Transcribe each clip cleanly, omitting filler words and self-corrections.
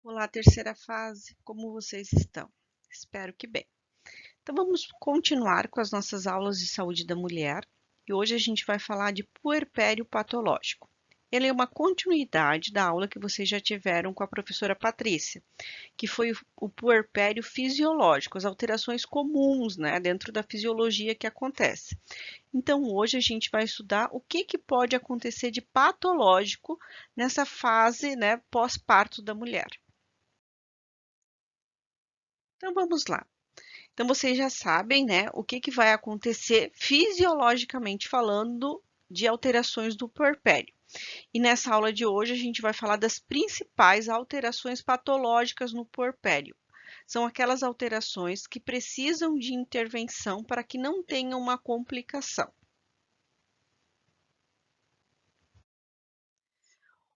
Olá, terceira fase, como vocês estão? Espero que bem. Então, vamos continuar com as nossas aulas de saúde da mulher e hoje a gente vai falar de puerpério patológico. Ele é uma continuidade da aula que vocês já tiveram com a professora Patrícia, que foi o puerpério fisiológico, as alterações comuns, né, dentro da fisiologia que acontece. Então, hoje a gente vai estudar o que pode acontecer de patológico nessa fase, né, pós-parto da mulher. Então, vamos lá. Então, vocês já sabem, né, o que vai acontecer fisiologicamente falando de alterações do puerpério. E nessa aula de hoje a gente vai falar das principais alterações patológicas no puerpério. São aquelas alterações que precisam de intervenção para que não tenha uma complicação.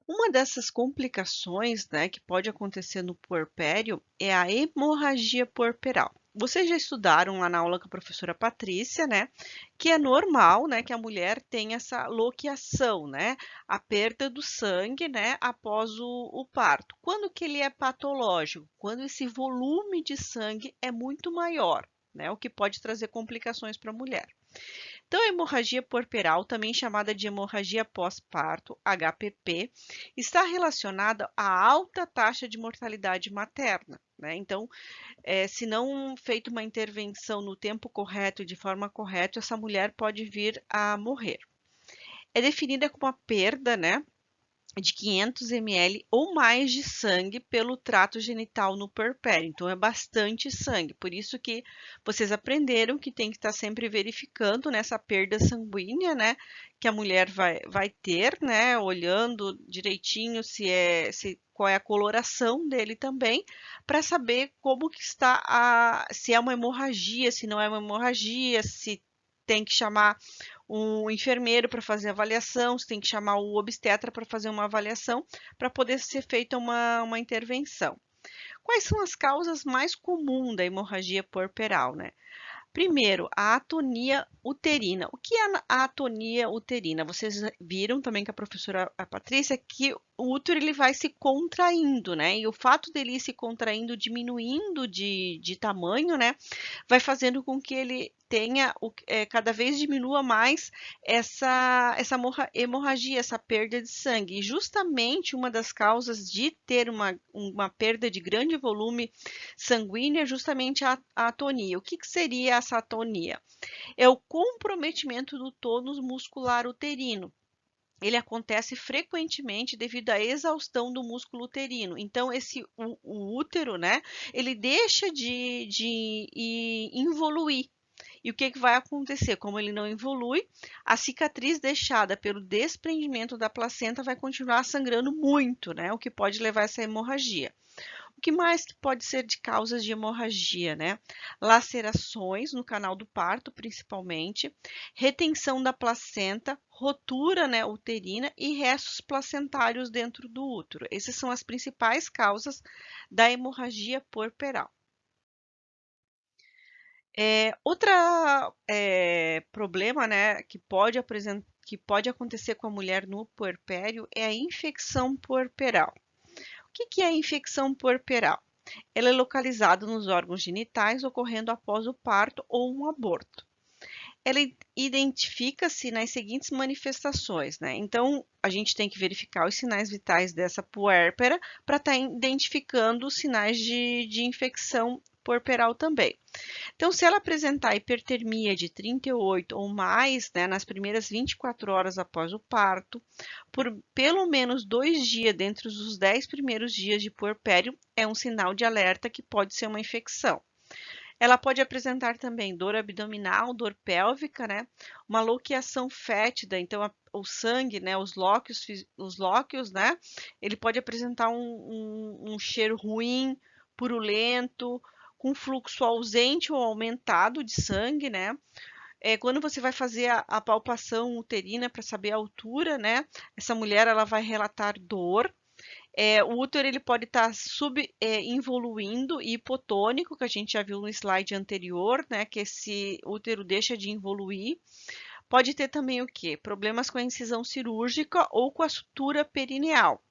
Uma dessas complicações, né, que pode acontecer no puerpério é a hemorragia puerperal. Vocês já estudaram lá na aula com a professora Patrícia, né, que é normal, né, que a mulher tenha essa loquiação, né, a perda do sangue, né, após o parto. Quando que ele é patológico? Quando esse volume de sangue é muito maior, né, o que pode trazer complicações para a mulher. Então, a hemorragia puerperal, também chamada de hemorragia pós-parto, HPP, está relacionada à alta taxa de mortalidade materna, né? Então, se não feita uma intervenção no tempo correto e de forma correta, essa mulher pode vir a morrer. É definida como a perda, né, de 500 ml ou mais de sangue pelo trato genital no puerpério. Então, é bastante sangue. Por isso que vocês aprenderam que tem que estar sempre verificando nessa perda sanguínea, né? Que a mulher vai ter, né? Olhando direitinho qual é a coloração dele também, para saber como que está se é uma hemorragia, se não é uma hemorragia, se tem que chamar um enfermeiro para fazer avaliação, você tem que chamar o obstetra para fazer uma avaliação para poder ser feita uma intervenção. Quais são as causas mais comuns da hemorragia puerperal, né? Primeiro, a atonia uterina. O que é a atonia uterina? Vocês viram também com a professora Patrícia que o útero ele vai se contraindo, né? E o fato dele ir se contraindo, diminuindo de tamanho, né? Vai fazendo com que ele tenha, cada vez diminua mais essa hemorragia, essa perda de sangue. E justamente uma das causas de ter uma perda de grande volume sanguíneo é justamente a atonia. O que seria essa atonia? É o comprometimento do tônus muscular uterino. Ele acontece frequentemente devido à exaustão do músculo uterino. Então, o útero, né, ele deixa de evoluir. E o que vai acontecer? Como ele não evolui, a cicatriz deixada pelo desprendimento da placenta vai continuar sangrando muito, né? O que pode levar a essa hemorragia. O que mais que pode ser de causas de hemorragia, né? Lacerações no canal do parto, principalmente, retenção da placenta, rotura, né, uterina e restos placentários dentro do útero. Essas são as principais causas da hemorragia puerperal. Outra problema, né, que pode acontecer com a mulher no puerpério é a infecção puerperal. O que é a infecção puerperal? Ela é localizada nos órgãos genitais ocorrendo após o parto ou um aborto. Ela identifica-se nas seguintes manifestações, né? Então, a gente tem que verificar os sinais vitais dessa puérpera para estar identificando os sinais de infecção puerperal também. Então, se ela apresentar hipertermia de 38 ou mais, né, nas primeiras 24 horas após o parto, por pelo menos 2 dias dentre os 10 primeiros dias de puerpério, é um sinal de alerta que pode ser uma infecção. Ela pode apresentar também dor abdominal, dor pélvica, né? Uma loquiação fétida, então o sangue, né? Os lóquios, né? Ele pode apresentar um cheiro ruim, purulento, com fluxo ausente ou aumentado de sangue, né? Quando você vai fazer a palpação uterina para saber a altura, né? Essa mulher ela vai relatar dor. O útero ele pode estar involuindo e hipotônico, que a gente já viu no slide anterior, né? Que esse útero deixa de involuir. Pode ter também o quê? Problemas com a incisão cirúrgica ou com a sutura perineal.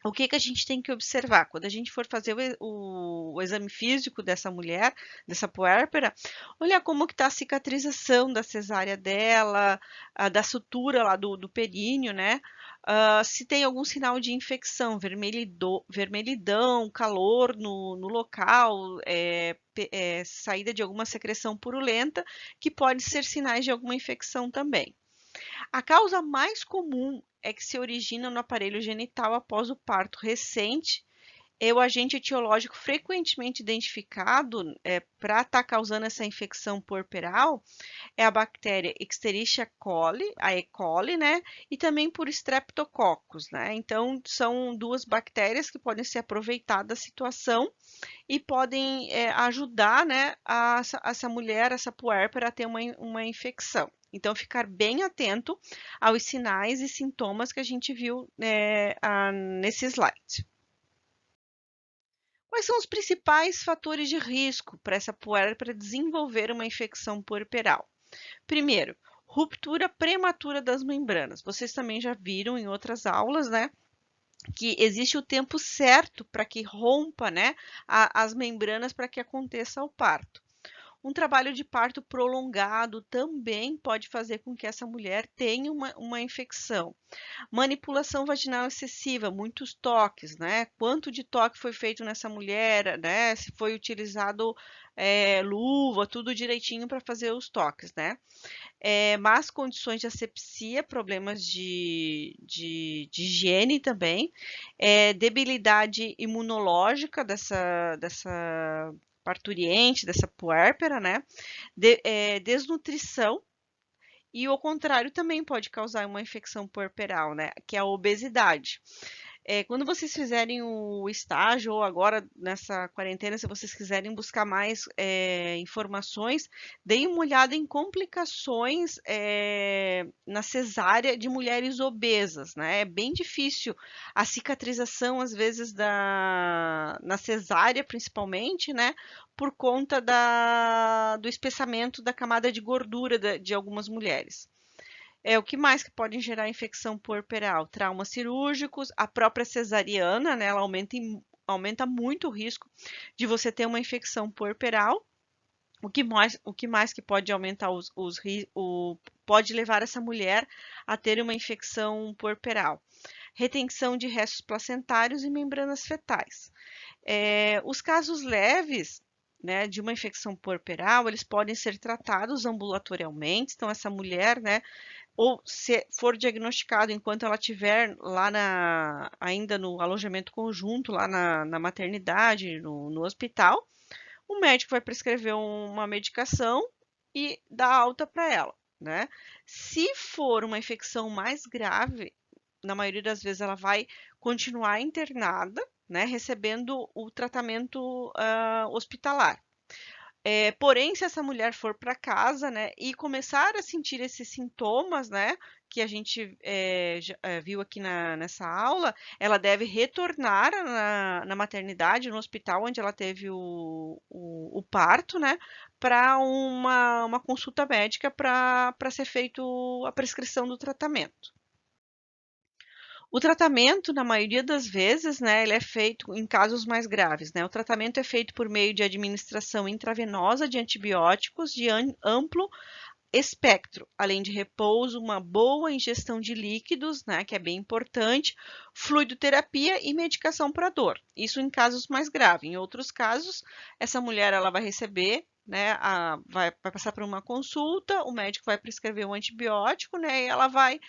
O que que a gente tem que observar? Quando a gente for fazer o exame físico dessa mulher, dessa puérpera, olhar como que está a cicatrização da cesárea dela, da sutura lá do períneo, né? Se tem algum sinal de infecção, vermelhidão, calor no local, saída de alguma secreção purulenta, que pode ser sinais de alguma infecção também. A causa mais comum é que se origina no aparelho genital após o parto recente. O agente etiológico frequentemente identificado para estar causando essa infecção puerperal é a bactéria Escherichia coli, a E. coli, né? E também por Streptococcus, né? Então, são duas bactérias que podem ser aproveitadas da situação e podem ajudar, né, essa mulher, essa puérpera, a ter uma infecção. Então, ficar bem atento aos sinais e sintomas que a gente viu nesse slide. Quais são os principais fatores de risco para essa puérpera desenvolver uma infecção puerperal? Primeiro, ruptura prematura das membranas. Vocês também já viram em outras aulas, né, que existe o tempo certo para que rompa, né, as membranas para que aconteça o parto. Um trabalho de parto prolongado também pode fazer com que essa mulher tenha uma infecção. Manipulação vaginal excessiva, muitos toques, né? Quanto de toque foi feito nessa mulher, né? Se foi utilizado luva, tudo direitinho para fazer os toques, né? Más condições de asepsia, problemas de higiene também, debilidade imunológica dessa parturiente, dessa puérpera, né? Desnutrição, e o contrário também pode causar uma infecção puerperal, né? Que é a obesidade. Quando vocês fizerem o estágio, ou agora nessa quarentena, se vocês quiserem buscar mais informações, deem uma olhada em complicações na cesárea de mulheres obesas, né? É bem difícil a cicatrização, às vezes, na cesárea, principalmente, né? Por conta do espessamento da camada de gordura de algumas mulheres. O que mais que pode gerar infecção puerperal? Traumas cirúrgicos, a própria cesariana, né, ela aumenta muito o risco de você ter uma infecção puerperal. O que mais que pode aumentar pode levar essa mulher a ter uma infecção puerperal? Retenção de restos placentários e membranas fetais. Os casos leves, né, de uma infecção puerperal, eles podem ser tratados ambulatorialmente. Então, essa mulher, né, ou se for diagnosticado enquanto ela estiver lá ainda no alojamento conjunto, lá na maternidade, no hospital, o médico vai prescrever uma medicação e dar alta para ela, né? Se for uma infecção mais grave, na maioria das vezes ela vai continuar internada, né, recebendo o tratamento hospitalar. Porém, se essa mulher for para casa, né, e começar a sentir esses sintomas, né, que a gente viu aqui nessa aula, ela deve retornar na maternidade, no hospital onde ela teve o parto, né, para uma consulta médica para ser feito a prescrição do tratamento. O tratamento, na maioria das vezes, né, ele é feito em casos mais graves, né? O tratamento é feito por meio de administração intravenosa de antibióticos de amplo espectro, além de repouso, uma boa ingestão de líquidos, né, que é bem importante, fluidoterapia e medicação para dor. Isso em casos mais graves. Em outros casos, essa mulher ela vai receber, né, vai passar por uma consulta, o médico vai prescrever um antibiótico, né, e ela vai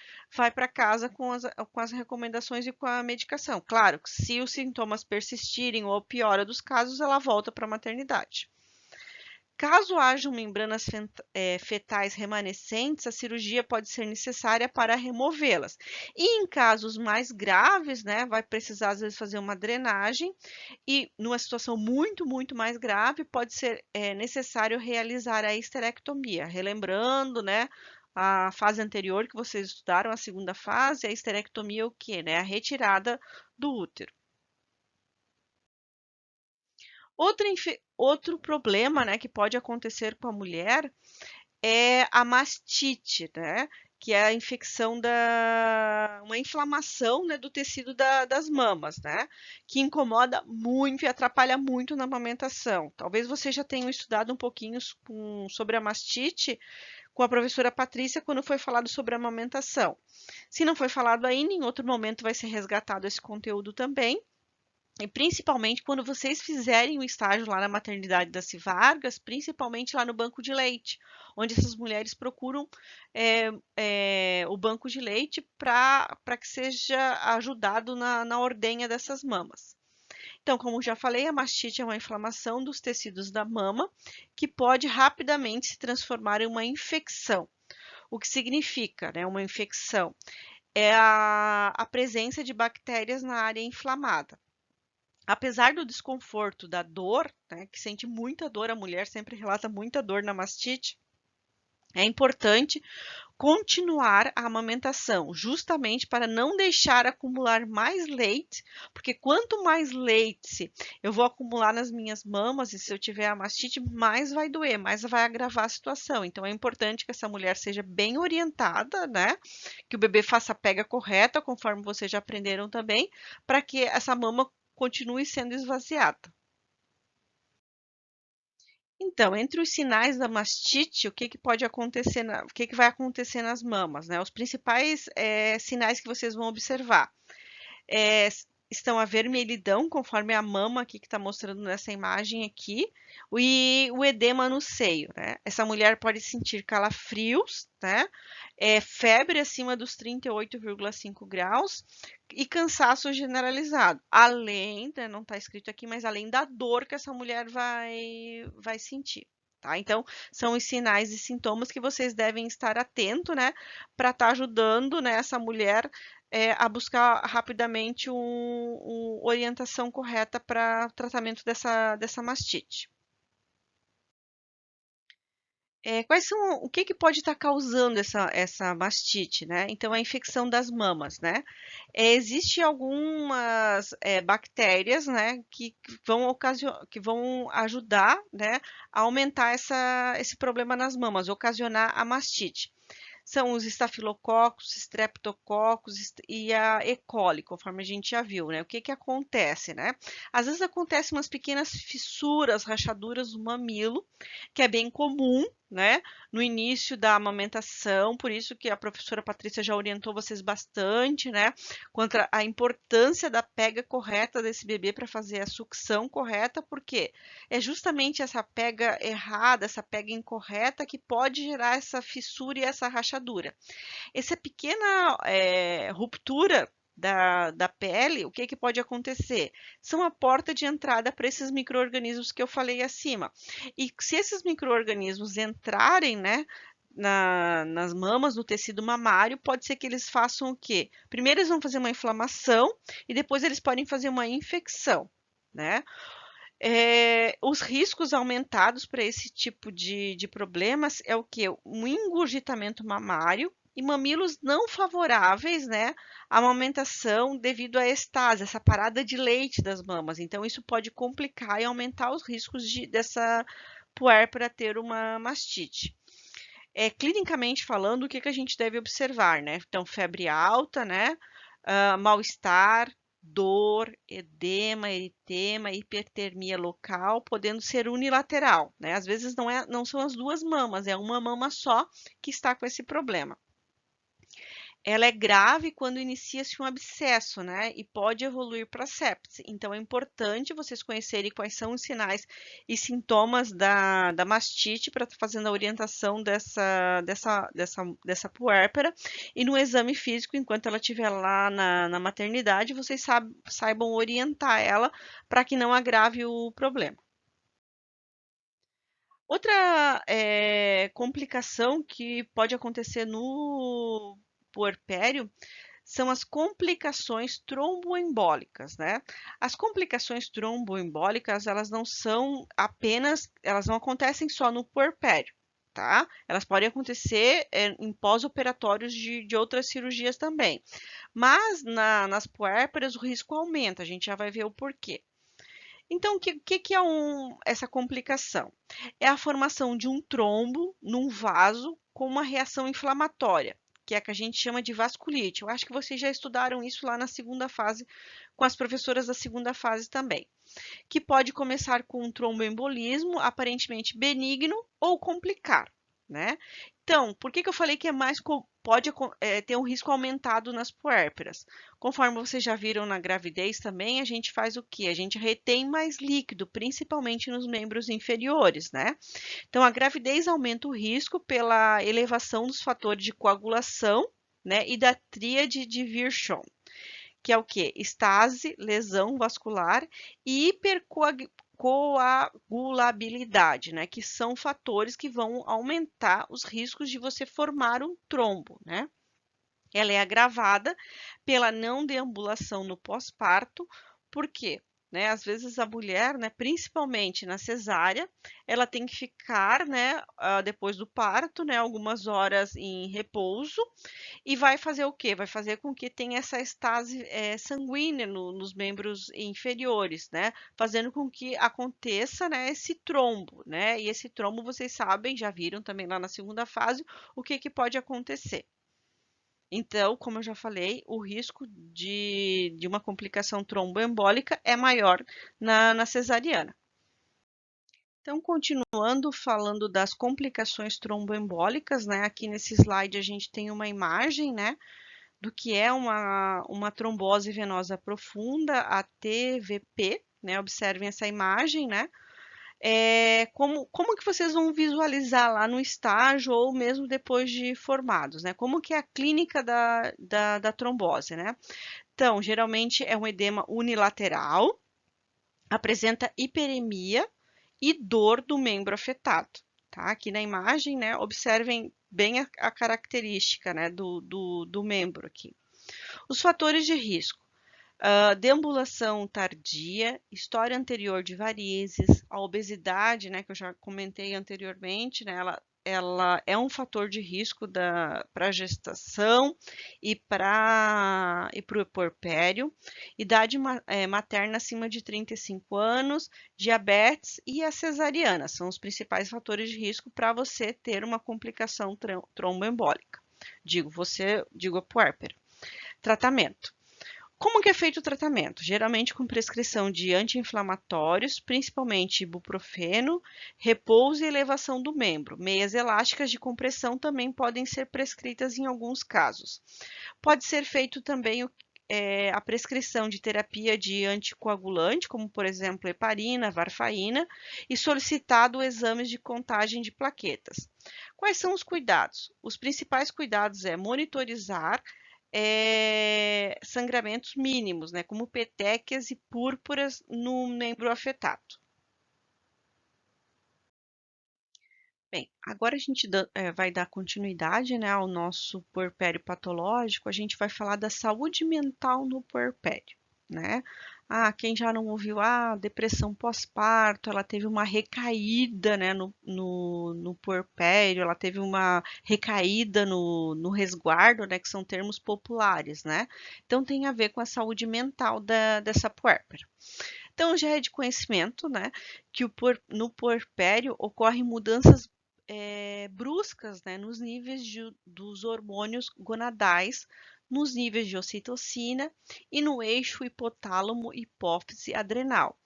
para casa com as recomendações e com a medicação. Claro que se os sintomas persistirem ou piora dos casos, ela volta para a maternidade. Caso hajam membranas fetais remanescentes, a cirurgia pode ser necessária para removê-las. E em casos mais graves, né, vai precisar às vezes fazer uma drenagem e numa situação muito, muito mais grave, pode ser necessário realizar a histerectomia. Relembrando, né, a fase anterior que vocês estudaram, a segunda fase, a histerectomia é o quê, né? A retirada do útero. Outro problema, né, que pode acontecer com a mulher é a mastite, né? que é a infecção uma inflamação, né, do tecido das mamas, né, que incomoda muito e atrapalha muito na amamentação. Talvez você já tenha estudado um pouquinho sobre a mastite com a professora Patrícia quando foi falado sobre a amamentação. Se não foi falado ainda, em outro momento vai ser resgatado esse conteúdo também. E principalmente quando vocês fizerem o estágio lá na maternidade da Civargas, principalmente lá no banco de leite, onde essas mulheres procuram o banco de leite para que seja ajudado na ordenha dessas mamas. Então, como já falei, a mastite é uma inflamação dos tecidos da mama que pode rapidamente se transformar em uma infecção. O que significa, né, uma infecção? É a presença de bactérias na área inflamada. Apesar do desconforto, da dor, né, que sente muita dor, a mulher sempre relata muita dor na mastite, é importante continuar a amamentação, justamente para não deixar acumular mais leite, porque quanto mais leite eu vou acumular nas minhas mamas, e se eu tiver a mastite, mais vai doer, mais vai agravar a situação. Então é importante que essa mulher seja bem orientada, né? Que o bebê faça a pega correta, conforme vocês já aprenderam também, para que essa mama continue sendo esvaziada. Então, entre os sinais da mastite, o que que pode acontecer, o que que vai acontecer nas mamas, né? Os principais sinais que vocês vão observar é, estão a vermelhidão, conforme a mama aqui que está mostrando nessa imagem aqui, e o edema no seio, né? Essa mulher pode sentir calafrios, né? Febre acima dos 38,5 graus e cansaço generalizado. Além, né, não está escrito aqui, mas além da dor que essa mulher vai sentir. Tá? Então, são os sinais e sintomas que vocês devem estar atento, né, para estar ajudando, né, essa mulher a buscar rapidamente uma orientação correta para tratamento dessa mastite. Quais são, o que que pode estar causando essa mastite, né? Então, a infecção das mamas, né? Existe algumas bactérias, né, que vão ajudar, né, a aumentar esse problema nas mamas, ocasionar a mastite. São os estafilococos, streptococos e a E. coli, conforme a gente já viu, né? O que que acontece, né? Às vezes acontecem umas pequenas fissuras, rachaduras no mamilo, que é bem comum, né? No início da amamentação, por isso que a professora Patrícia já orientou vocês bastante, né? Quanto à importância da pega correta desse bebê para fazer a sucção correta, porque é justamente essa pega errada, essa pega incorreta que pode gerar essa fissura e essa rachadura. Essa pequena ruptura da pele, o que, que pode acontecer? São a porta de entrada para esses micro-organismos que eu falei acima. E se esses micro-organismos entrarem, né, nas mamas, no tecido mamário, pode ser que eles façam o quê? Primeiro eles vão fazer uma inflamação e depois eles podem fazer uma infecção, né? Os riscos aumentados para esse tipo de problemas é o que? Um engurgitamento mamário e mamilos não favoráveis, né, à amamentação devido à estase, essa parada de leite das mamas. Então, isso pode complicar e aumentar os riscos dessa puérpera ter uma mastite. Clinicamente falando, o que que a gente deve observar, né? Então, febre alta, né? Mal-estar, dor, edema, eritema, hipertermia local, podendo ser unilateral, né? Às vezes não são as duas mamas, é uma mama só que está com esse problema. Ela é grave quando inicia-se um abscesso, né? E pode evoluir para sepse. Então, é importante vocês conhecerem quais são os sinais e sintomas da mastite para estar fazendo a orientação dessa puérpera. E no exame físico, enquanto ela estiver lá na maternidade, vocês saibam orientar ela para que não agrave o problema. Outra complicação que pode acontecer no puerpério são as complicações tromboembólicas, né? As complicações tromboembólicas, elas não são apenas, elas não acontecem só no puerpério, tá? Elas podem acontecer em pós-operatórios de outras cirurgias também. Mas nas puérperas o risco aumenta, a gente já vai ver o porquê. Então, o que é essa complicação? É a formação de um trombo num vaso com uma reação inflamatória, que é a que a gente chama de vasculite. Eu acho que vocês já estudaram isso lá na segunda fase, com as professoras da segunda fase também, que pode começar com um tromboembolismo aparentemente benigno ou complicar, né? Então, por que eu falei que pode ter um risco aumentado nas puérperas? Conforme vocês já viram na gravidez também, a gente faz o quê? A gente retém mais líquido, principalmente nos membros inferiores, né? Então, a gravidez aumenta o risco pela elevação dos fatores de coagulação, né, e da tríade de Virchow, que é o quê? Estase, lesão vascular e hipercoagulabilidade, né? Que são fatores que vão aumentar os riscos de você formar um trombo, né? Ela é agravada pela não deambulação no pós-parto, por quê? Né, às vezes a mulher, né, principalmente na cesárea, ela tem que ficar, né, depois do parto, né, algumas horas em repouso e vai fazer o quê? Vai fazer com que tenha essa estase sanguínea nos membros inferiores, né? Fazendo com que aconteça, né, esse trombo, né? E esse trombo, vocês sabem, já viram também lá na segunda fase, o que pode acontecer. Então, como eu já falei, o risco de uma complicação tromboembólica é maior na cesariana. Então, continuando falando das complicações tromboembólicas, né? Aqui nesse slide a gente tem uma imagem, né? Do que é uma trombose venosa profunda, a TVP, né? Observem essa imagem, né? Como que vocês vão visualizar lá no estágio ou mesmo depois de formados, né? Como que é a clínica da trombose, né? Então, geralmente é um edema unilateral, apresenta hiperemia e dor do membro afetado, tá? Aqui na imagem, né? Observem bem a característica, né? Do membro aqui. Os fatores de risco. Deambulação tardia, história anterior de varizes, a obesidade, né, que eu já comentei anteriormente, né, ela é um fator de risco para a gestação e para o puerpério, idade materna acima de 35 anos, diabetes e a cesariana são os principais fatores de risco para você ter uma complicação tromboembólica. Digo a puérpera. Tratamento. Como que é feito o tratamento? Geralmente com prescrição de anti-inflamatórios, principalmente ibuprofeno, repouso e elevação do membro. Meias elásticas de compressão também podem ser prescritas em alguns casos. Pode ser feito também a prescrição de terapia de anticoagulante, como por exemplo heparina, varfarina, e solicitado exames de contagem de plaquetas. Quais são os cuidados? Os principais cuidados é monitorizar sangramentos mínimos, né, como petequias e púrpuras no membro afetado. Bem, agora a gente vai dar continuidade, né, ao nosso puerpério patológico. A gente vai falar da saúde mental no puerpério, né? Quem já não ouviu, depressão pós-parto, ela teve uma recaída, né, no puerpério, ela teve uma recaída no resguardo, né, que são termos populares, né? Então tem a ver com a saúde mental dessa puérpera. Então já é de conhecimento, né, que no puerpério ocorrem mudanças bruscas, né, nos níveis dos hormônios gonadais, nos níveis de ocitocina e no eixo hipotálamo hipófise adrenal,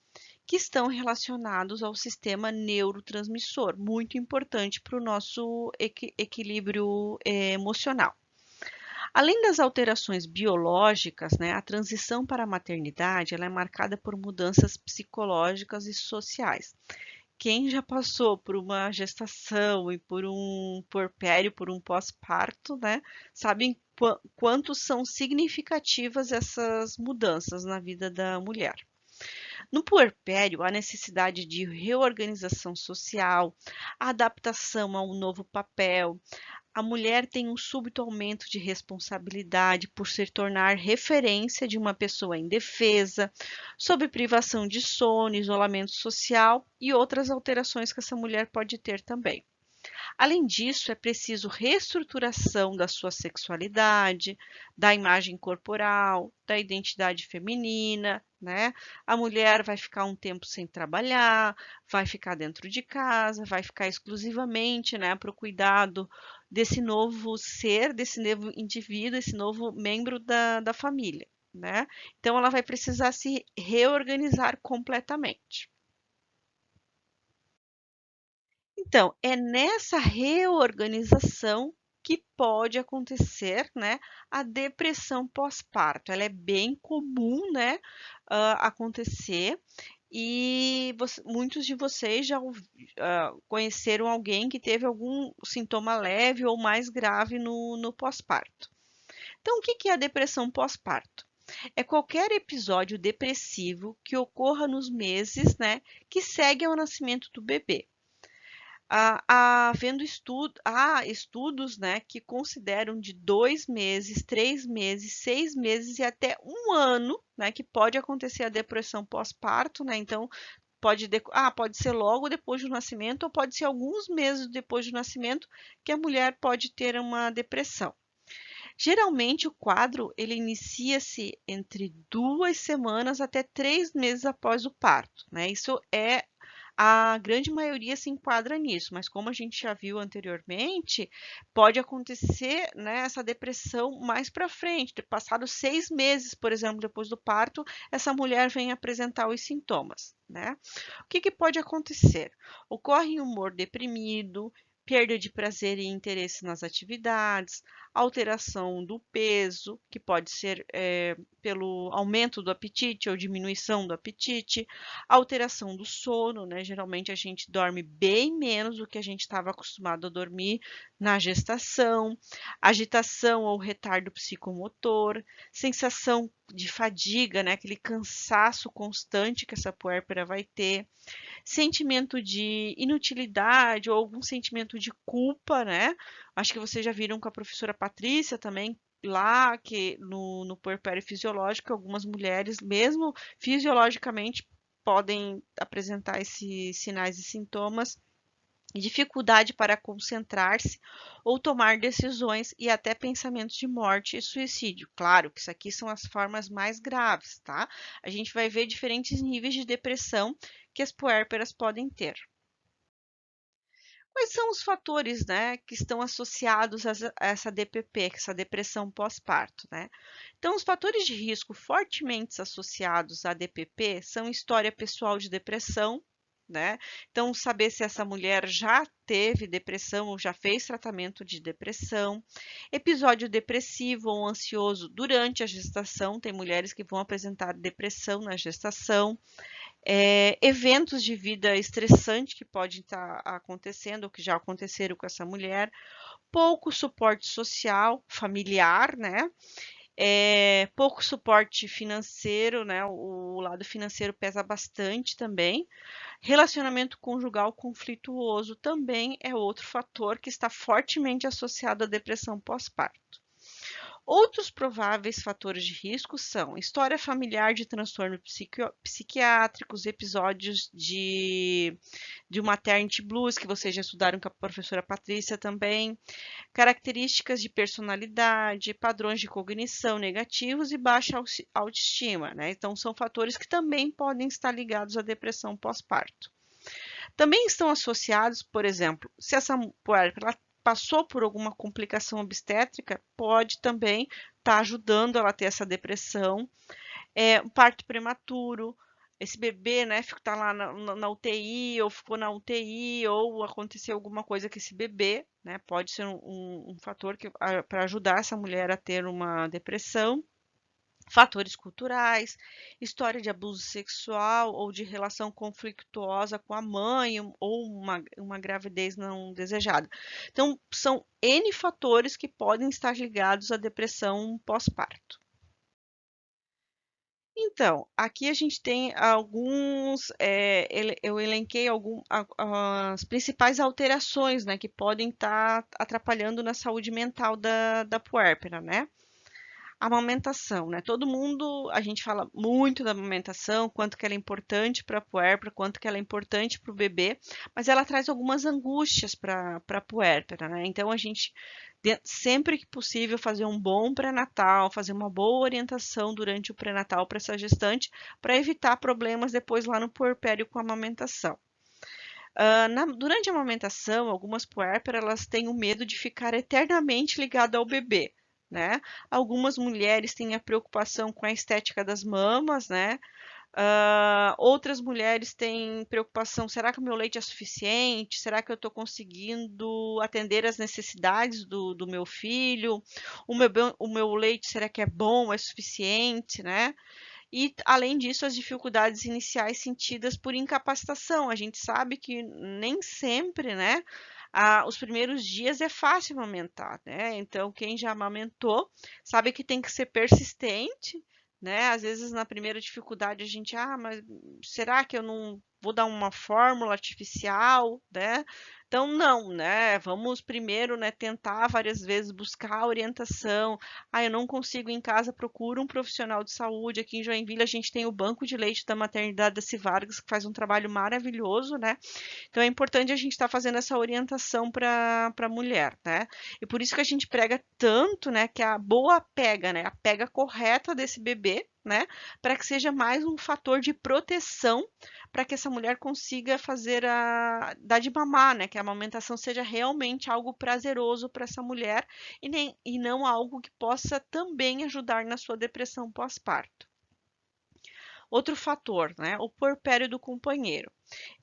que estão relacionados ao sistema neurotransmissor, muito importante para o nosso equilíbrio emocional. Além das alterações biológicas, né, a transição para a maternidade ela é marcada por mudanças psicológicas e sociais. Quem já passou por uma gestação e por um puerpério, por um pós-parto, né, sabem quanto são significativas essas mudanças na vida da mulher. No puerpério, há necessidade de reorganização social, adaptação a um novo papel. A mulher tem um súbito aumento de responsabilidade por se tornar referência de uma pessoa indefesa, sob privação de sono, isolamento social e outras alterações que essa mulher pode ter também. Além disso, é preciso reestruturação da sua sexualidade, da imagem corporal, da identidade feminina, né? A mulher vai ficar um tempo sem trabalhar, vai ficar dentro de casa, vai ficar exclusivamente, né, para o cuidado desse novo ser, desse novo indivíduo, esse novo membro da família, né? Então, ela vai precisar se reorganizar completamente. Então, é nessa reorganização que pode acontecer, né, a depressão pós-parto. Ela é bem comum, né, acontecer e muitos de vocês já conheceram alguém que teve algum sintoma leve ou mais grave no pós-parto. Então, o que que é a depressão pós-parto? É qualquer episódio depressivo que ocorra nos meses, né, que seguem ao nascimento do bebê. Há estudos, né, que consideram de 2 meses, 3 meses, 6 meses e até um ano, né, que pode acontecer a depressão pós-parto, né? Então, pode ser logo depois do nascimento ou pode ser alguns meses depois do nascimento que a mulher pode ter uma depressão. Geralmente, o quadro ele inicia-se entre 2 semanas até 3 meses após o parto, né? Isso é a grande maioria se enquadra nisso, mas como a gente já viu anteriormente, pode acontecer, né, essa depressão mais para frente, passados 6 meses, por exemplo, depois do parto, essa mulher vem apresentar os sintomas, né? O que que pode acontecer? Ocorre humor deprimido, perda de prazer e interesse nas atividades, alteração do peso, que pode ser pelo aumento do apetite ou diminuição do apetite, alteração do sono, né? Geralmente a gente dorme bem menos do que a gente estava acostumado a dormir na gestação, agitação ou retardo psicomotor, sensação de fadiga, né? Aquele cansaço constante que essa puérpera vai ter, sentimento de inutilidade ou algum sentimento de culpa, né? Acho que vocês já viram com a professora Patrícia também, lá que no puerpério fisiológico, algumas mulheres, mesmo fisiologicamente, podem apresentar esses sinais e sintomas, dificuldade para concentrar-se ou tomar decisões e até pensamentos de morte e suicídio. Claro que isso aqui são as formas mais graves, tá? A gente vai ver diferentes níveis de depressão que as puérperas podem ter. Quais são os fatores, né, que estão associados a essa DPP, essa depressão pós-parto, né? Então, os fatores de risco fortemente associados à DPP são história pessoal de depressão, né? Então, saber se essa mulher já teve depressão ou já fez tratamento de depressão, episódio depressivo ou ansioso durante a gestação, tem mulheres que vão apresentar depressão na gestação, eventos de vida estressante que podem estar acontecendo ou que já aconteceram com essa mulher, pouco suporte social, familiar, né? Pouco suporte financeiro, né? O lado financeiro pesa bastante também. Relacionamento conjugal conflituoso também é outro fator que está fortemente associado à depressão pós-parto. Outros prováveis fatores de risco são história familiar de transtornos psiquiátricos, episódios de maternity blues, que vocês já estudaram com a professora Patrícia também, características de personalidade, padrões de cognição negativos e baixa autoestima, né? Então, são fatores que também podem estar ligados à depressão pós-parto. Também estão associados, por exemplo, se essa mulher passou por alguma complicação obstétrica, pode também estar ajudando ela a ter essa depressão. Um parto prematuro, esse bebê, né, está lá na UTI, ou ficou na UTI, ou aconteceu alguma coisa com esse bebê, né, pode ser um fator para ajudar essa mulher a ter uma depressão. Fatores culturais, história de abuso sexual ou de relação conflituosa com a mãe ou uma gravidez não desejada. Então, são N fatores que podem estar ligados à depressão pós-parto. Então, aqui a gente tem alguns, eu elenquei as principais alterações, né, que podem estar atrapalhando na saúde mental da puérpera, né? Amamentação, né? Todo mundo, a gente fala muito da amamentação, quanto que ela é importante para a puérpera, quanto que ela é importante para o bebê, mas ela traz algumas angústias para a puérpera, né? Então a gente sempre que possível fazer um bom pré-natal, fazer uma boa orientação durante o pré-natal para essa gestante, para evitar problemas depois lá no puerpério com a amamentação. Durante a amamentação, algumas puérperas elas têm o medo de ficar eternamente ligada ao bebê, né? Algumas mulheres têm a preocupação com a estética das mamas, né? Outras mulheres têm preocupação: será que o meu leite é suficiente? Será que eu estou conseguindo atender as necessidades do meu filho? O meu leite, será que é bom, é suficiente, né? E, além disso, as dificuldades iniciais sentidas por incapacitação. A gente sabe que nem sempre, né, os primeiros dias é fácil amamentar, né? Então, quem já amamentou sabe que tem que ser persistente, né? Às vezes, na primeira dificuldade, a gente, mas será que eu não vou dar uma fórmula artificial, né? Então, não, né? Vamos primeiro, né, tentar várias vezes buscar orientação. Eu não consigo em casa, procura um profissional de saúde. Aqui em Joinville, a gente tem o Banco de Leite da Maternidade da Civargas, que faz um trabalho maravilhoso, né? Então, é importante a gente estar fazendo essa orientação para a mulher, né? E por isso que a gente prega tanto, né, que a boa pega, né, a pega correta desse bebê, né, para que seja mais um fator de proteção para que essa mulher consiga fazer dar de mamar, né, que a amamentação seja realmente algo prazeroso para essa mulher e não algo que possa também ajudar na sua depressão pós-parto. Outro fator, né, o puerpério do companheiro.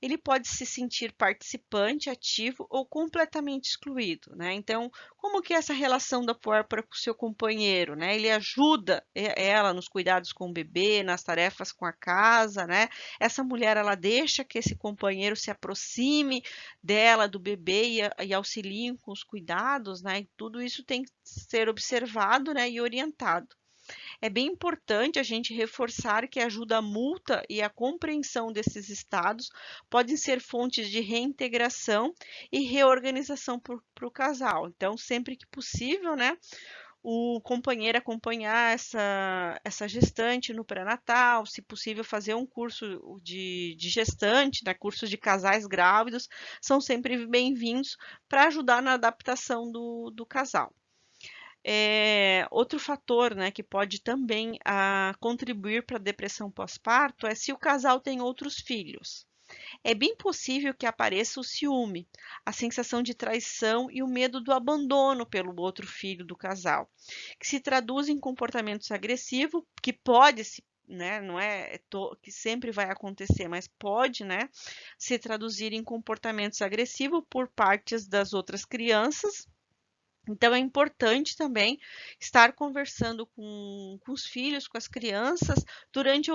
Ele pode se sentir participante, ativo ou completamente excluído, né? Então, como que é essa relação da puérpera com o seu companheiro, né? Ele ajuda ela nos cuidados com o bebê, nas tarefas com a casa, né? Essa mulher, ela deixa que esse companheiro se aproxime dela, do bebê e auxilie com os cuidados, né? E tudo isso tem que ser observado, né, e orientado. É bem importante a gente reforçar que a ajuda mútua e a compreensão desses estados podem ser fontes de reintegração e reorganização para o casal. Então, sempre que possível, né, o companheiro acompanhar essa gestante no pré-natal, se possível fazer um curso de gestante, né, cursos de casais grávidos, são sempre bem-vindos para ajudar na adaptação do casal. Outro fator, né, que pode também contribuir para a depressão pós-parto é se o casal tem outros filhos. É bem possível que apareça o ciúme, a sensação de traição e o medo do abandono pelo outro filho do casal, que se traduz em comportamentos agressivos, que pode se, né, não é que sempre vai acontecer, mas pode, né, se traduzir em comportamentos agressivos por partes das outras crianças. Então, é importante também estar conversando com os filhos, com as crianças, durante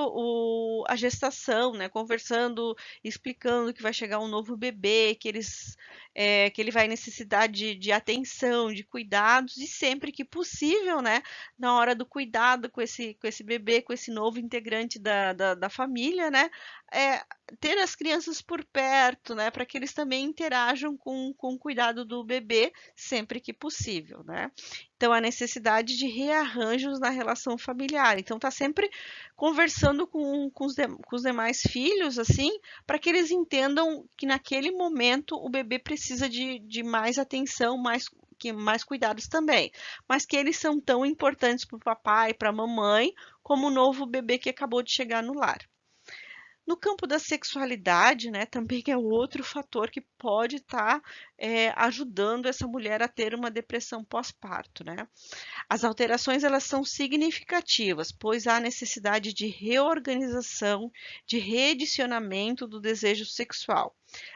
a gestação, né? Conversando, explicando que vai chegar um novo bebê, que ele vai necessitar de atenção, de cuidados, e sempre que possível, né? Na hora do cuidado com esse bebê, com esse novo integrante da família, né? É, ter as crianças por perto, né? Para que eles também interajam com o cuidado do bebê sempre que possível, né? Então, a necessidade de rearranjos na relação familiar. Então, tá sempre conversando com os demais filhos, assim, para que eles entendam que naquele momento o bebê precisa de mais atenção, mais cuidados também, mas que eles são tão importantes para o papai, para a mamãe, como o novo bebê que acabou de chegar no lar. No campo da sexualidade, né, também é outro fator que pode estar ajudando essa mulher a ter uma depressão pós-parto, né? As alterações elas são significativas, pois há necessidade de reorganização, de reedicionamento do desejo sexual,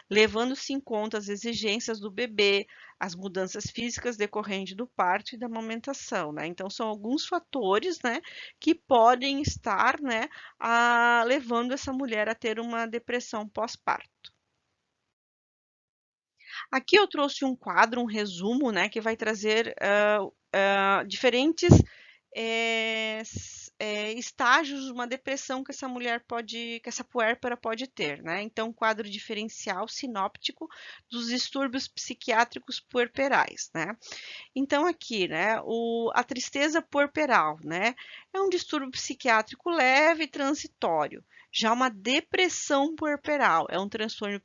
levando-se em conta as exigências do bebê, as mudanças físicas decorrentes do parto e da amamentação, né? Então, são alguns fatores, né, que podem estar, né, levando essa mulher a ter uma depressão pós-parto. Aqui eu trouxe um quadro, um resumo, né, que vai trazer diferentes estágios de uma depressão que essa mulher pode, que essa puérpera pode ter, né? Então, quadro diferencial sinóptico dos distúrbios psiquiátricos puerperais, né? Então, aqui, né, a tristeza puerperal, né, é um distúrbio psiquiátrico leve e transitório. Já uma depressão puerperal é um transtorno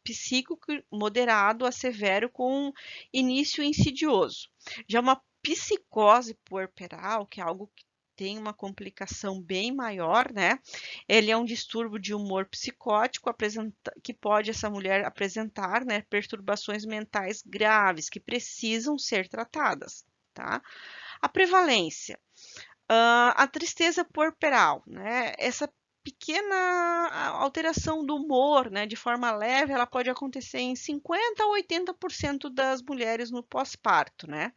psíquico moderado a severo com início insidioso. Já uma psicose puerperal, que é algo tem uma complicação bem maior, né? Ele é um distúrbio de humor psicótico que pode essa mulher apresentar, né, perturbações mentais graves que precisam ser tratadas, tá? A prevalência. A tristeza puerperal, né? Essa pequena alteração do humor, né, de forma leve, ela pode acontecer em 50 a 80% das mulheres no pós-parto, né?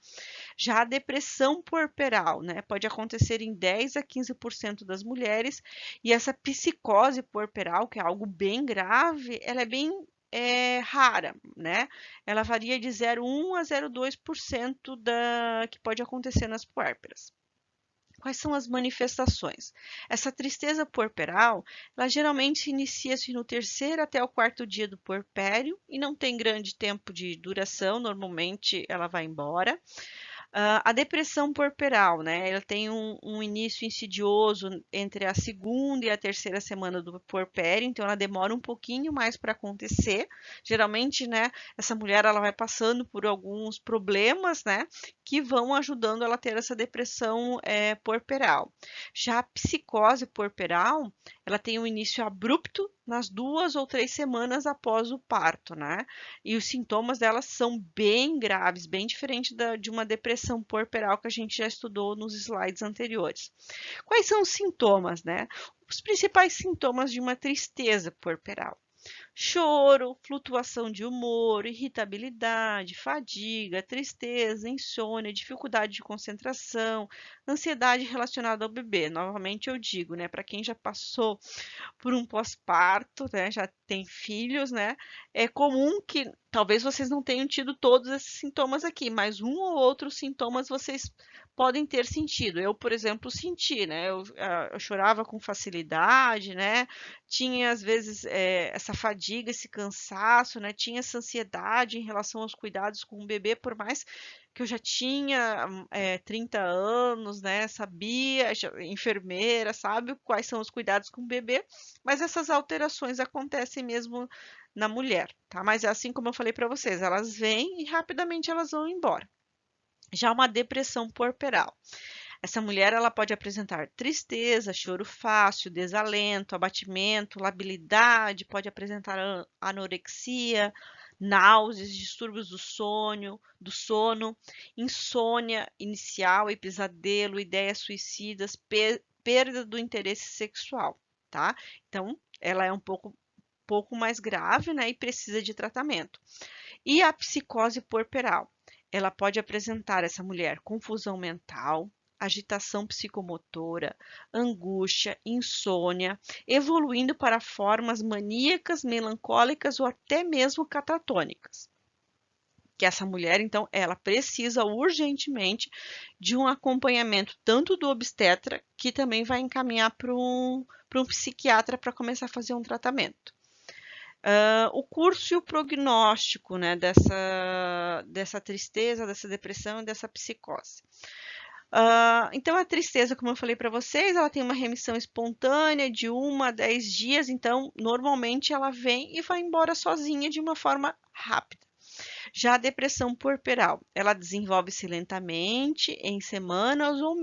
Já a depressão puerperal, né, pode acontecer em 10 a 15% das mulheres, e essa psicose puerperal, que é algo bem grave, ela é bem rara, né? Ela varia de 0,1 a 0,2% da que pode acontecer nas puérperas. Quais são as manifestações? Essa tristeza puerperal, ela geralmente inicia-se no terceiro até o quarto dia do puerpério e não tem grande tempo de duração, normalmente ela vai embora. A depressão puerperal, né? Ela tem um início insidioso entre a segunda e a terceira semana do puerpério, então ela demora um pouquinho mais para acontecer. Geralmente, né, essa mulher ela vai passando por alguns problemas, né, que vão ajudando ela a ter essa depressão puerperal. Já a psicose puerperal, ela tem um início abrupto nas 2 ou 3 semanas após o parto, né? E os sintomas delas são bem graves, bem diferente de uma depressão puerperal que a gente já estudou nos slides anteriores. Quais são os sintomas, né? Os principais sintomas de uma tristeza puerperal: choro, flutuação de humor, irritabilidade, fadiga, tristeza, insônia, dificuldade de concentração, ansiedade relacionada ao bebê. Novamente eu digo, né, para quem já passou por um pós-parto, né, já tem filhos, né, é comum que talvez vocês não tenham tido todos esses sintomas aqui, mas um ou outro sintomas vocês podem ter sentido. Eu, por exemplo, senti, né, eu chorava com facilidade, né, tinha às vezes essa fadiga, esse cansaço, né, tinha essa ansiedade em relação aos cuidados com o bebê, por mais que eu já tinha 30 anos, né, sabia, enfermeira, sabe quais são os cuidados com o bebê, mas essas alterações acontecem mesmo na mulher, tá? Mas é assim como eu falei para vocês, elas vêm e rapidamente elas vão embora. Já uma depressão puerperal. Essa mulher ela pode apresentar tristeza, choro fácil, desalento, abatimento, labilidade, pode apresentar anorexia, náuseas, distúrbios do sono, insônia inicial e pesadelo, ideias suicidas, perda do interesse sexual, tá? Então, ela é um pouco mais grave, né, e precisa de tratamento. E a psicose puerperal? Ela pode apresentar essa mulher confusão mental, agitação psicomotora, angústia, insônia, evoluindo para formas maníacas, melancólicas ou até mesmo catatônicas. Que essa mulher, então, ela precisa urgentemente de um acompanhamento tanto do obstetra, que também vai encaminhar para um psiquiatra para começar a fazer um tratamento. O curso e o prognóstico, né, dessa tristeza, dessa depressão e dessa psicose. Então, a tristeza, como eu falei para vocês, ela tem uma remissão espontânea de 1 a 10 dias, então, normalmente ela vem e vai embora sozinha de uma forma rápida. Já a depressão puerperal, ela desenvolve-se lentamente em semanas ou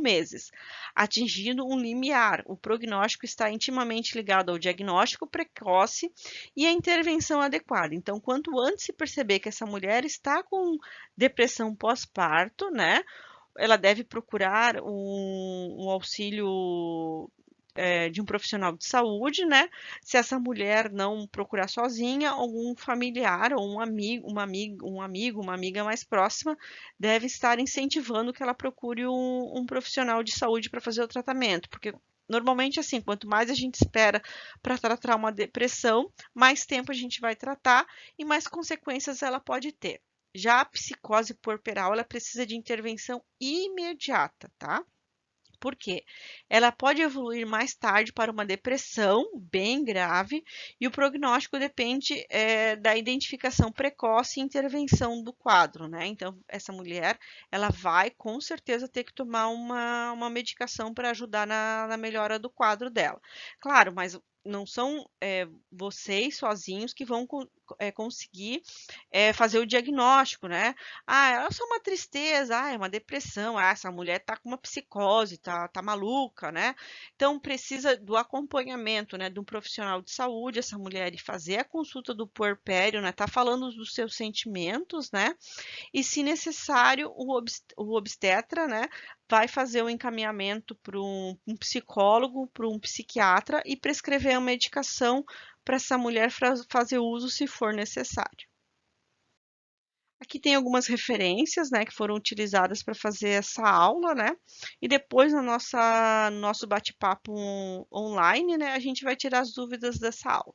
meses, atingindo um limiar. O prognóstico está intimamente ligado ao diagnóstico precoce e à intervenção adequada. Então, quanto antes se perceber que essa mulher está com depressão pós-parto, né, ela deve procurar um auxílio de um profissional de saúde, né? Se essa mulher não procurar sozinha, algum familiar ou um amigo, uma amiga mais próxima deve estar incentivando que ela procure um profissional de saúde para fazer o tratamento, porque normalmente assim, quanto mais a gente espera para tratar uma depressão, mais tempo a gente vai tratar e mais consequências ela pode ter. Já a psicose puerperal, ela precisa de intervenção imediata, tá? Por quê? Ela pode evoluir mais tarde para uma depressão bem grave e o prognóstico depende da identificação precoce e intervenção do quadro, né? Então, essa mulher, ela vai com certeza ter que tomar uma medicação para ajudar na melhora do quadro dela. Claro, mas não são vocês sozinhos que vão conseguir fazer o diagnóstico, né? Ah, é só uma tristeza, ah, é uma depressão, ah, essa mulher tá com uma psicose, tá maluca, né? Então precisa do acompanhamento, né, de um profissional de saúde, essa mulher, e fazer a consulta do puerpério, né? Tá falando dos seus sentimentos, né? E, se necessário, o obstetra, né, vai fazer o encaminhamento para um psicólogo, para um psiquiatra e prescrever a medicação para essa mulher fazer uso se for necessário. Aqui tem algumas referências, né, que foram utilizadas para fazer essa aula, né? E depois no nosso bate-papo online, né, a gente vai tirar as dúvidas dessa aula.